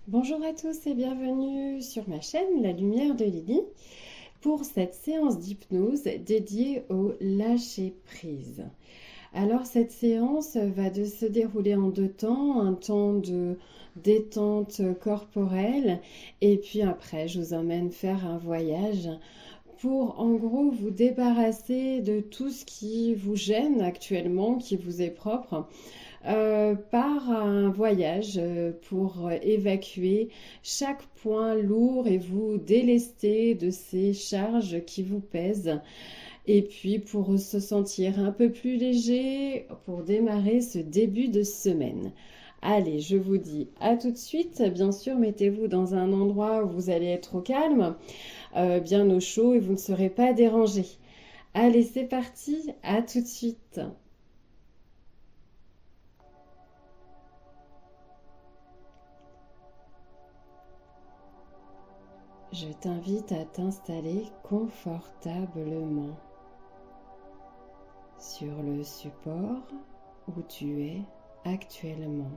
Bonjour à tous et bienvenue sur ma chaîne La Lumière de Lily pour cette séance d'hypnose dédiée au lâcher-prise. Alors cette séance se dérouler en deux temps, un temps de détente corporelle et puis après je vous emmène faire un voyage pour en gros vous débarrasser de tout ce qui vous gêne actuellement, qui vous est propre par un voyage pour évacuer chaque point lourd et vous délester de ces charges qui vous pèsent. Et puis pour se sentir un peu plus léger, pour démarrer ce début de semaine. Allez, je vous dis à tout de suite. Bien sûr, mettez-vous dans un endroit où vous allez être au calme, bien au chaud et vous ne serez pas dérangé. Allez, c'est parti, à tout de suite. Je t'invite à t'installer confortablement sur le support où tu es actuellement,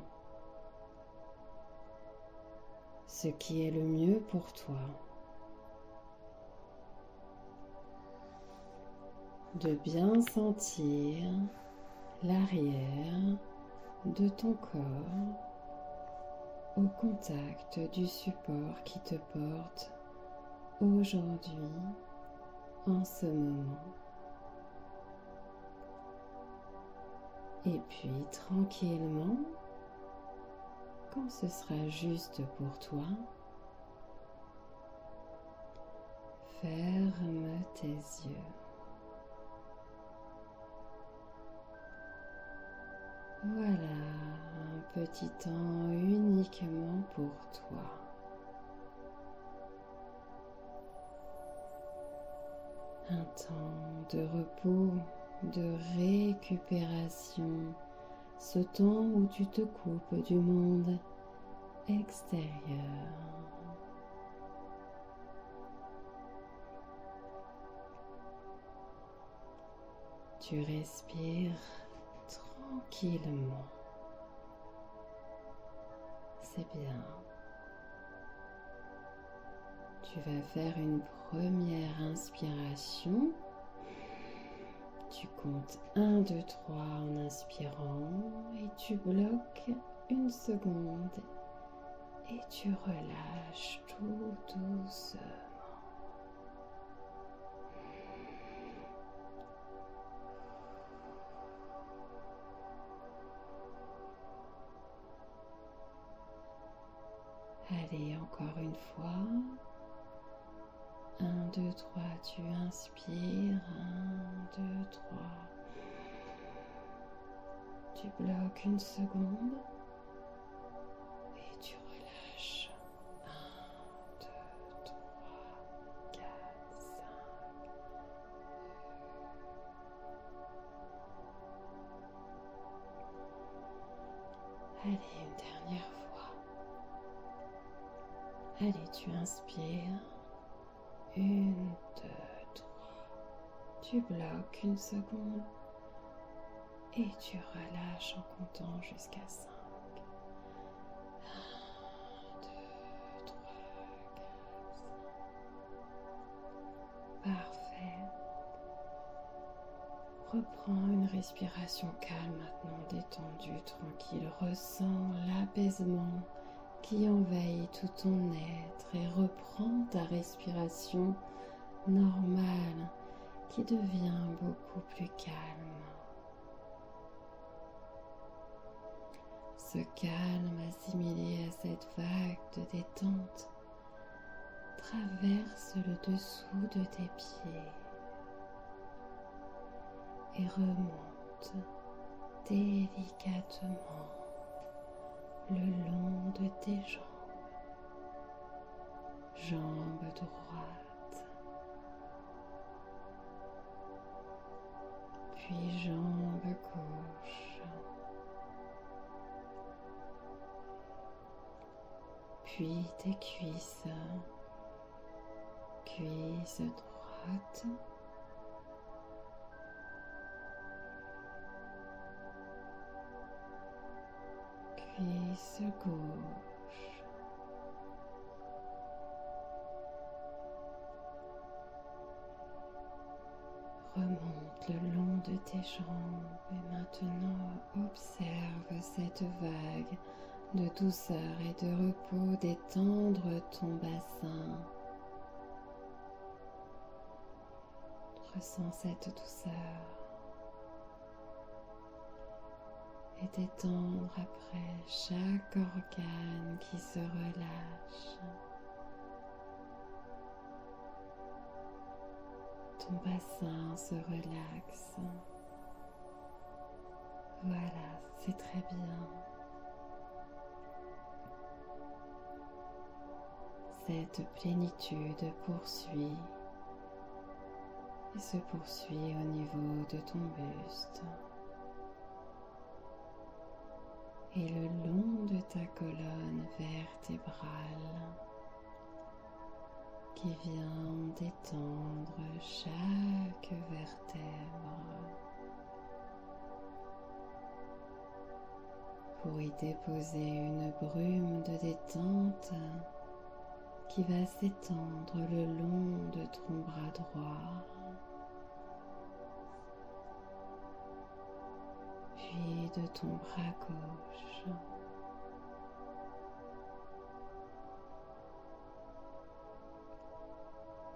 ce qui est le mieux pour toi. De bien sentir l'arrière de ton corps au contact du support qui te porte aujourd'hui, en ce moment. Et puis tranquillement, quand ce sera juste pour toi, ferme tes yeux. Voilà, un petit temps uniquement pour toi. Un temps de repos, de récupération, ce temps où tu te coupes du monde extérieur. Tu respires tranquillement. C'est bien. Tu vas faire une première inspiration. Tu comptes 1, 2, 3 en inspirant et tu bloques une seconde et tu relâches tout doucement. Allez, encore une fois. 1, 2, 3, tu inspires. 1, 2, 3. Tu bloques une seconde et tu relâches. 1, 2, 3, 4, 5. Allez, une dernière fois. Allez, tu inspires. 1, 2, 3. Tu bloques une seconde et tu relâches en comptant jusqu'à 5. 1, 2, 3, 4, 5. Parfait. Reprends une respiration calme maintenant, détendue, tranquille. Ressens l'apaisement qui envahit tout ton être et reprends ta respiration normale qui devient beaucoup plus calme. Ce calme assimilé à cette vague de détente traverse le dessous de tes pieds et remonte délicatement le long de tes jambes. Jambe droite, puis jambe gauche, puis tes cuisses, cuisse droite, cuisse gauche, le long de tes jambes et maintenant observe cette vague de douceur et de repos détendre ton bassin. Ressens cette douceur et détendre après chaque organe qui se relâche. Ton bassin se relaxe. Voilà, c'est très bien. Cette plénitude poursuit et se poursuit au niveau de ton buste et le long de ta colonne vertébrale qui vient détendre chaque vertèbre pour y déposer une brume de détente qui va s'étendre le long de ton bras droit, puis de ton bras gauche.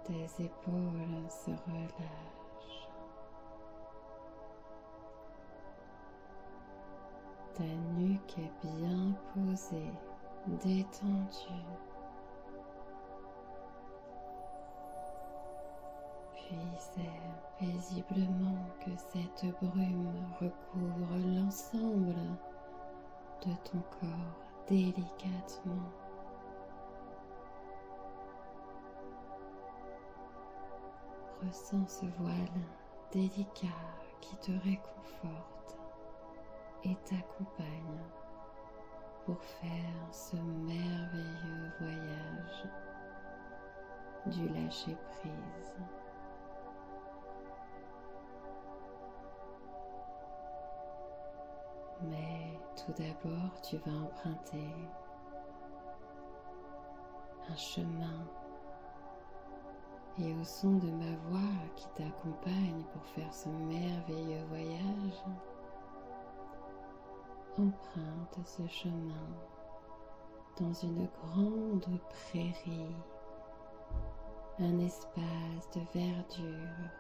Tes épaules se relâchent. Ta nuque est bien posée, détendue. Puis c'est paisiblement que cette brume recouvre l'ensemble de ton corps délicatement. Ressens ce voile délicat qui te réconforte et t'accompagne pour faire ce merveilleux voyage du lâcher-prise. Mais tout d'abord, tu vas emprunter un chemin et au son de ma voix qui t'accompagne pour faire ce merveilleux voyage, emprunte ce chemin dans une grande prairie, un espace de verdure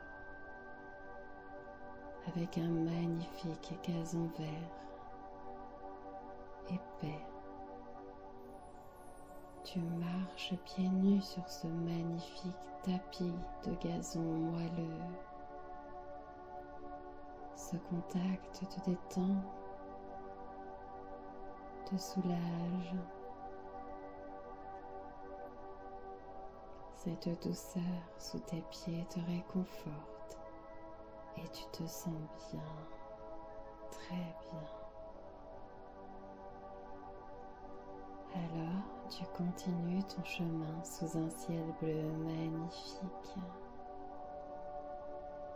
avec un magnifique gazon vert épais. Tu marches pieds nus sur ce magnifique tapis de gazon moelleux. Ce contact te détend, te soulage. Cette douceur sous tes pieds te réconforte et tu te sens bien, très bien. Alors, tu continues ton chemin sous un ciel bleu magnifique.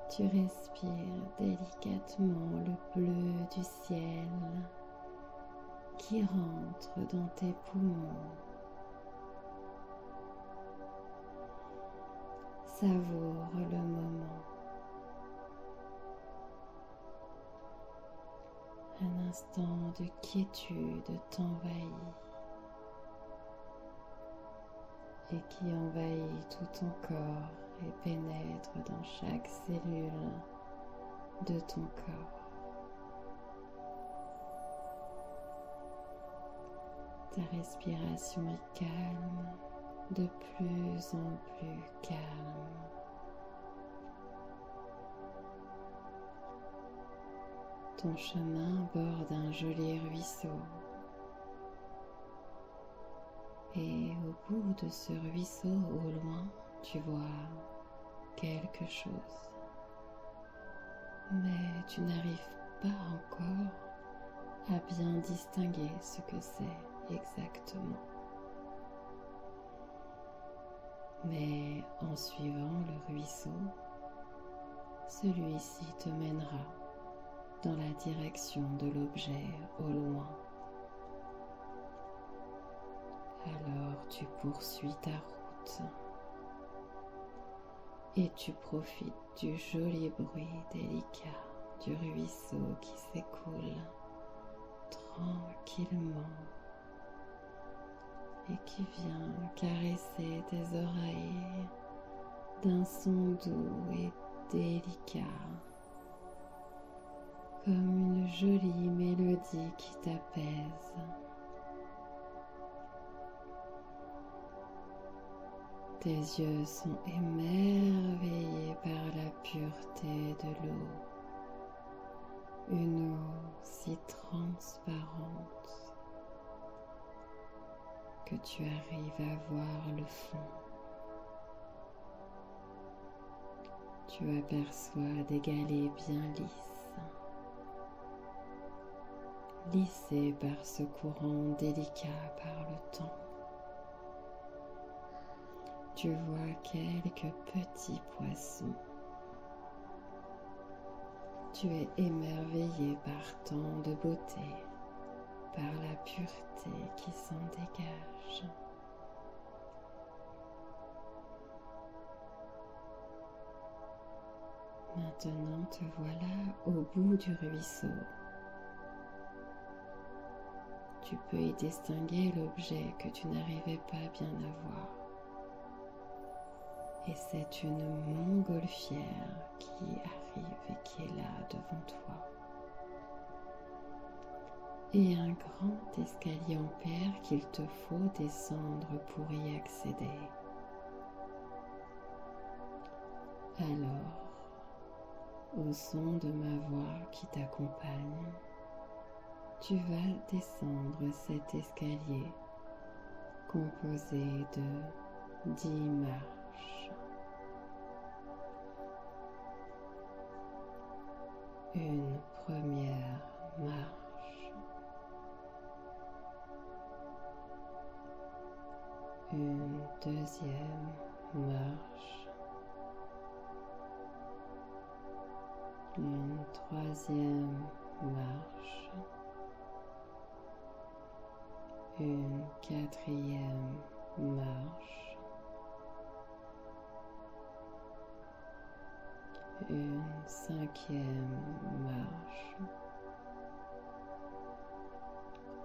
Tu respires délicatement le bleu du ciel qui rentre dans tes poumons. Savoure le moment. Un instant de quiétude t'envahit et qui envahit tout ton corps et pénètre dans chaque cellule de ton corps. Ta respiration est calme, de plus en plus calme. Ton chemin borde un joli ruisseau. Et au bout de ce ruisseau, au loin, tu vois quelque chose. Mais tu n'arrives pas encore à bien distinguer ce que c'est exactement. Mais en suivant le ruisseau, celui-ci te mènera dans la direction de l'objet au loin. Alors tu poursuis ta route et tu profites du joli bruit délicat du ruisseau qui s'écoule tranquillement et qui vient caresser tes oreilles d'un son doux et délicat, comme une jolie mélodie qui t'apaise. Tes yeux sont émerveillés par la pureté de l'eau, une eau si transparente que tu arrives à voir le fond. Tu aperçois des galets bien lissés par ce courant délicat par le temps. Tu vois quelques petits poissons. Tu es émerveillé par tant de beauté, par la pureté qui s'en dégage. Maintenant te voilà au bout du ruisseau. Tu peux y distinguer l'objet que tu n'arrivais pas bien à voir. Et c'est une montgolfière qui arrive et qui est là devant toi. Et un grand escalier en pierre qu'il te faut descendre pour y accéder. Alors, au son de ma voix qui t'accompagne, tu vas descendre cet escalier composé de 10 marches. Une première marche, une deuxième marche, une troisième marche, une quatrième marche, une cinquième marche,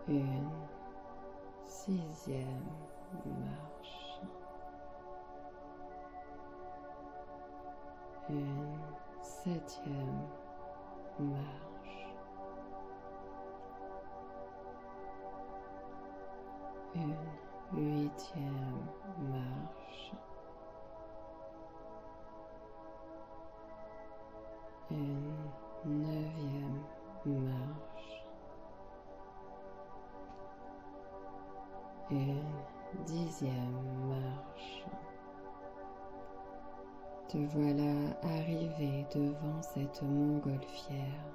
une sixième marche, une septième marche, une huitième marche, une neuvième marche, une dixième marche. Te voilà arrivé devant cette montgolfière.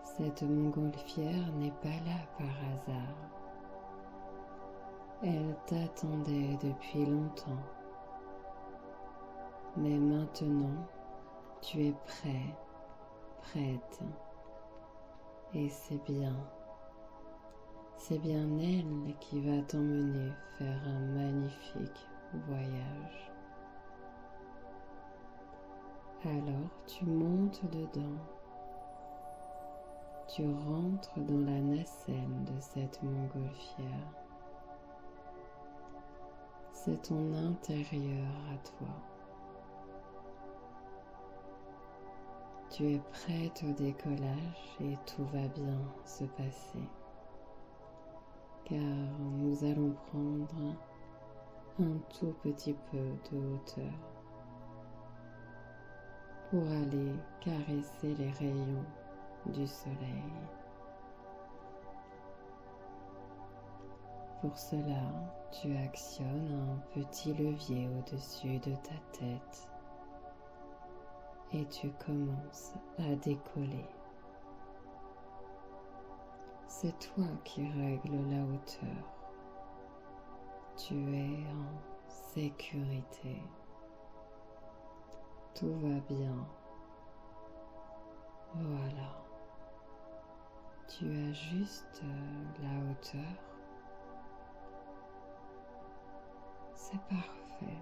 Cette montgolfière n'est pas là par hasard. Elle t'attendait depuis longtemps. Mais maintenant, tu es prêt, prête. Et c'est bien elle qui va t'emmener faire un magnifique voyage. Alors tu montes dedans. Tu rentres dans la nacelle de cette montgolfière. C'est ton intérieur à toi. Tu es prête au décollage et tout va bien se passer. Car nous allons prendre un tout petit peu de hauteur pour aller caresser les rayons du soleil. Pour cela, tu actionnes un petit levier au-dessus de ta tête et tu commences à décoller. C'est toi qui règles la hauteur. Tu es en sécurité. Tout va bien. Voilà. Tu as juste la hauteur. C'est parfait.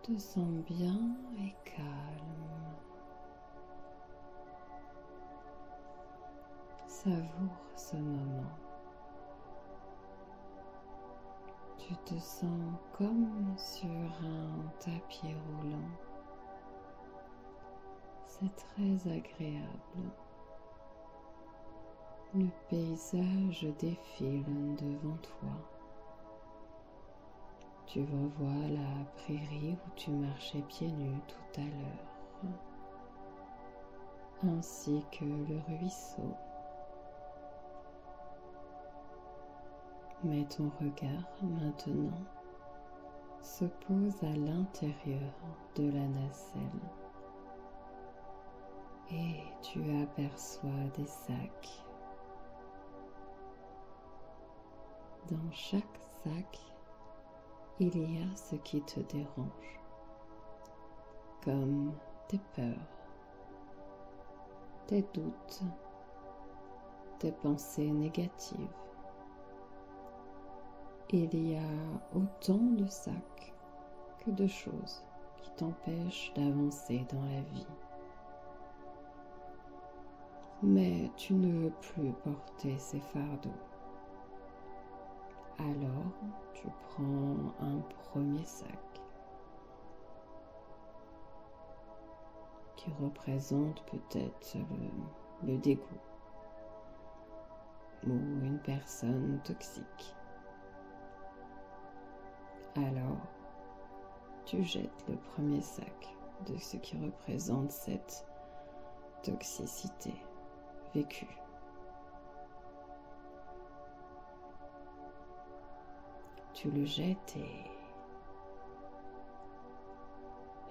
te sens bien et calme. Savoure ce moment. Tu te sens comme sur un tapis roulant. C'est très agréable. Le paysage défile devant toi. Tu revois la prairie où tu marchais pieds nus tout à l'heure, ainsi que le ruisseau. Mais ton regard maintenant se pose à l'intérieur de la nacelle et tu aperçois des sacs. Dans chaque sac, il y a ce qui te dérange, comme tes peurs, tes doutes, tes pensées négatives. Il y a autant de sacs que de choses qui t'empêchent d'avancer dans la vie. Mais tu ne veux plus porter ces fardeaux. Alors, tu prends un premier sac qui représente peut-être le dégoût ou une personne toxique. Alors, tu jettes le premier sac de ce qui représente cette toxicité vécue. Tu le jettes et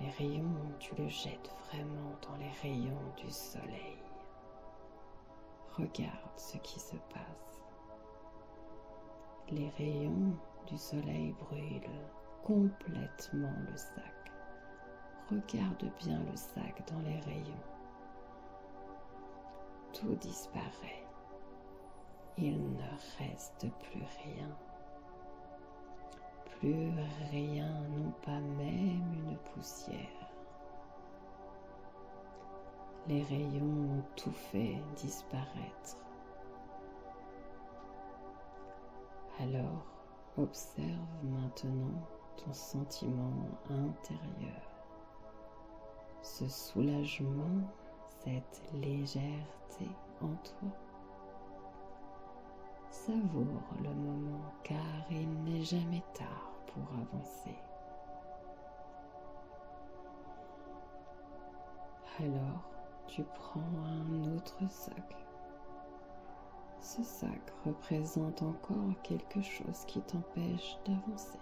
les rayons, tu le jettes vraiment dans les rayons du soleil. Regarde ce qui se passe. Les rayons du soleil brûlent complètement le sac. Regarde bien le sac dans les rayons. Tout disparaît. Il ne reste plus rien. Plus rien, non pas même une poussière. Les rayons ont tout fait disparaître. Alors, observe maintenant ton sentiment intérieur, ce soulagement, cette légèreté en toi. Savoure le moment car il n'est jamais tard pour avancer. Alors, tu prends un autre sac. Ce sac représente encore quelque chose qui t'empêche d'avancer.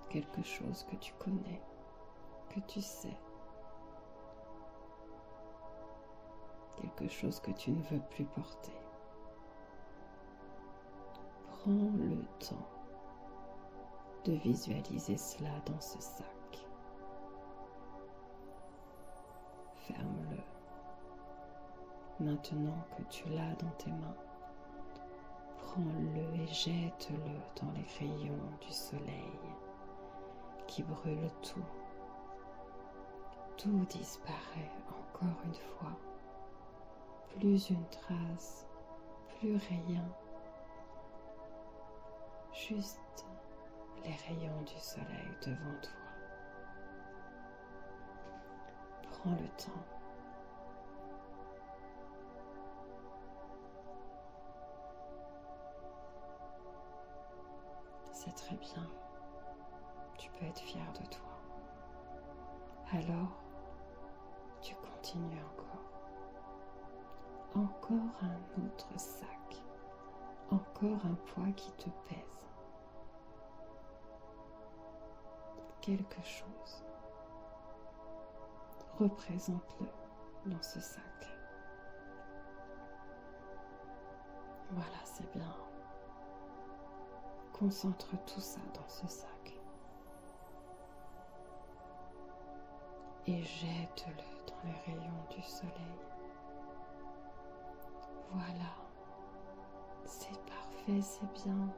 Quelque chose que tu connais, que tu sais. Quelque chose que tu ne veux plus porter. Prends le temps de visualiser cela dans ce sac. Ferme-le. Maintenant que tu l'as dans tes mains, prends-le et jette-le dans les rayons du soleil qui brûlent tout. Tout disparaît encore une fois. Plus une trace, plus rien. Juste les rayons du soleil devant toi. Prends le temps. C'est très bien. Tu peux être fier de toi. Alors, tu continues encore. Encore un autre sac. Encore un poids qui te pèse. Quelque chose. Représente-le dans ce sac. Voilà, c'est bien. Concentre tout ça dans ce sac. Et jette-le dans les rayons du soleil. Voilà. C'est parfait, c'est bien.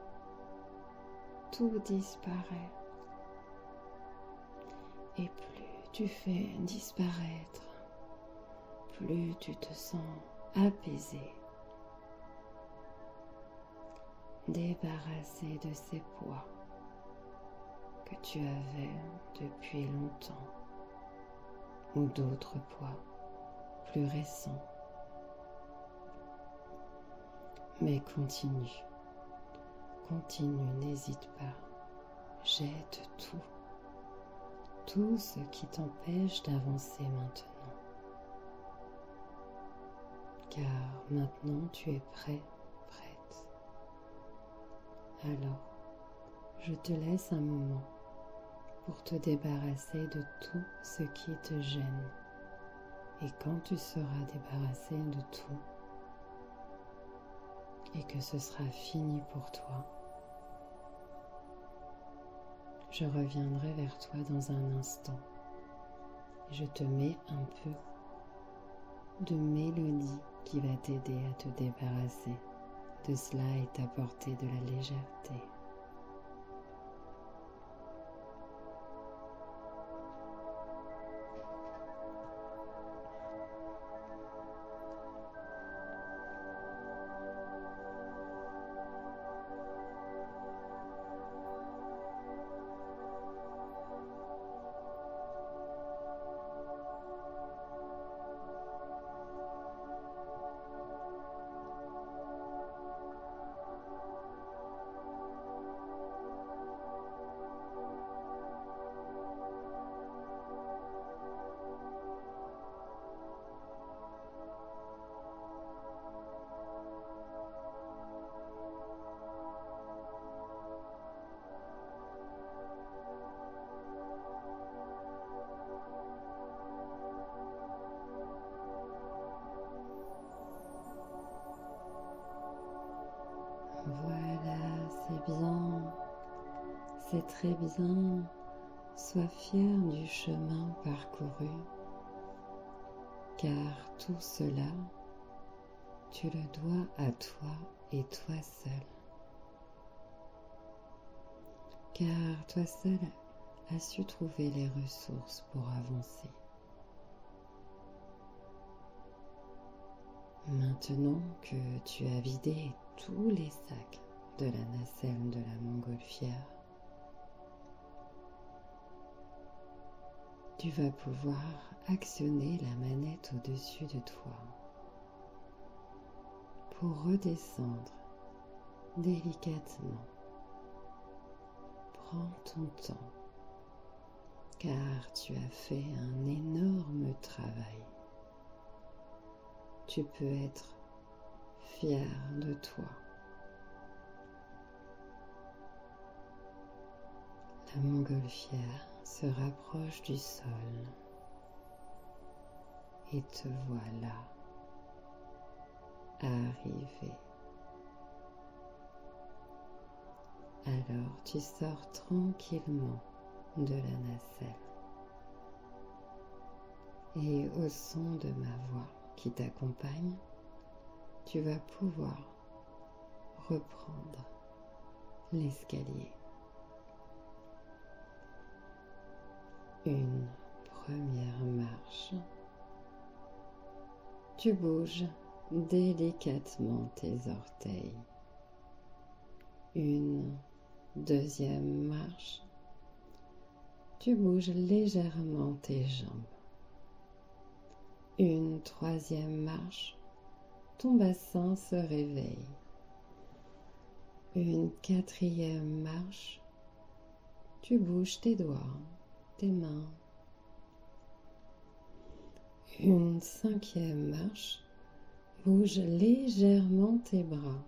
Tout disparaît. Et plus tu fais disparaître, plus tu te sens apaisé, débarrassé de ces poids que tu avais depuis longtemps ou d'autres poids plus récents. Mais continue, n'hésite pas, jette tout ce qui t'empêche d'avancer maintenant. Car maintenant tu es prêt, prête. Alors, je te laisse un moment pour te débarrasser de tout ce qui te gêne. Et quand tu seras débarrassé de tout, et que ce sera fini pour toi, je reviendrai vers toi dans un instant. Je te mets un peu de mélodie qui va t'aider à te débarrasser de cela et t'apporter de la légèreté. Voilà, c'est bien, c'est très bien. Sois fier du chemin parcouru, car tout cela, tu le dois à toi et toi seul. Car toi seul as su trouver les ressources pour avancer. Maintenant que tu as vidé tous les sacs de la nacelle de la montgolfière, tu vas pouvoir actionner la manette au-dessus de toi pour redescendre délicatement. Prends ton temps, car tu as fait un énorme travail. Tu peux être fier de toi. La montgolfière se rapproche du sol et te voilà arrivé. Alors tu sors tranquillement de la nacelle et au son de ma voix qui t'accompagne, tu vas pouvoir reprendre l'escalier. Une première marche. Tu bouges délicatement tes orteils. Une deuxième marche. Tu bouges légèrement tes jambes. Une troisième marche. Ton bassin se réveille. Une quatrième marche. Tu bouges tes doigts, tes mains. Une cinquième marche. Bouge légèrement tes bras.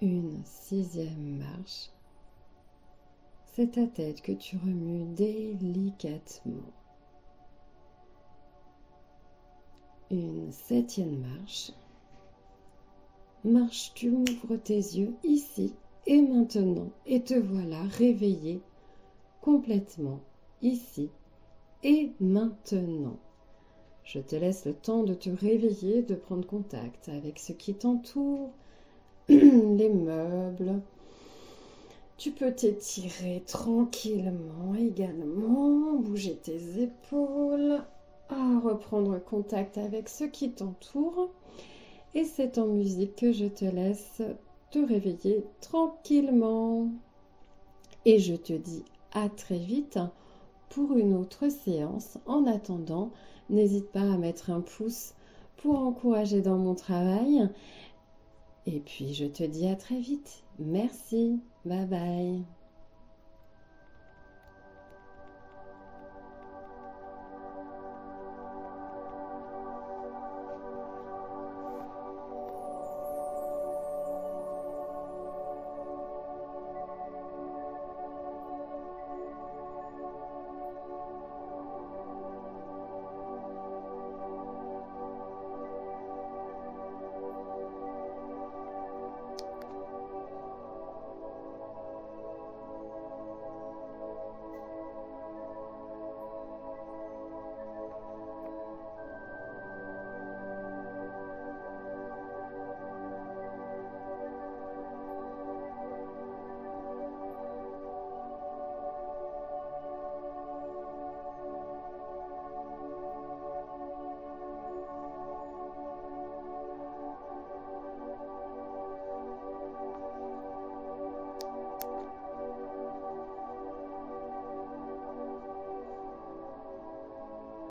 Une sixième marche. C'est ta tête que tu remues délicatement. Une septième marche. Marche, tu ouvres tes yeux ici et maintenant et te voilà réveillé complètement ici et maintenant. Je te laisse le temps de te réveiller, de prendre contact avec ce qui t'entoure, les meubles, Tu peux t'étirer tranquillement également, bouger tes épaules, reprendre contact avec ce qui t'entoure. Et c'est en musique que je te laisse te réveiller tranquillement. Et je te dis à très vite pour une autre séance. En attendant, n'hésite pas à mettre un pouce pour encourager dans mon travail. Et puis je te dis à très vite. Merci. Bye bye.